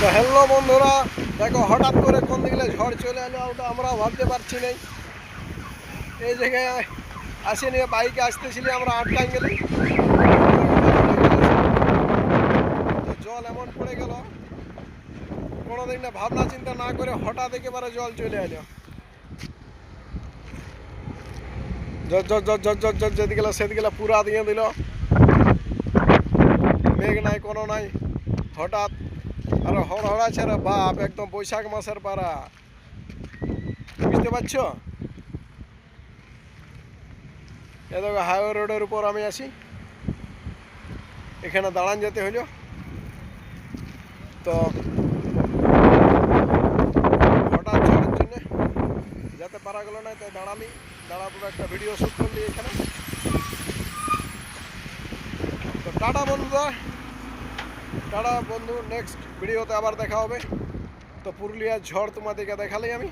তো হ্যালো বন্ধুরা, দেখো হঠাৎ করে কোন দিকে ঝড় চলে এলো ওটা আমরা ভাবতে পারছি না। এই জায়গায় আসে নিয়ে বাইকে আসতেছিলি আমরা আটকান গেলি, তো জল এমন পড়ে গেল কোনোদিন না ভাবনা চিন্তা না করে হঠাৎ একেবারে জল চলে এলো। যেদিকে সেদিকে পুরা দিয়ে দিল, মেঘ নাই কোনো নাই, হঠাৎ আর হড়হড়া ছেড়ে বাপ একদম বৈশাখ মাসের পাড়া, বুঝতে পারছো? এ দেখো হাইওয়ে রোডের উপর আমি আছি, এখানে দাঁড়ান যেতে হইল। তো হঠাৎ ঝড়ের জন্য যেতে পারা গেল না, তাই দাঁড়াবো একটা ভিডিও শ্যুট করলি এখানে। তো টাটা বন্ধু, নেক্সট ভিডিওতে আবার দেখা হবে। তো পুরুলিয়ার ঝড় তোমাদেরকে দেখালেই আমি।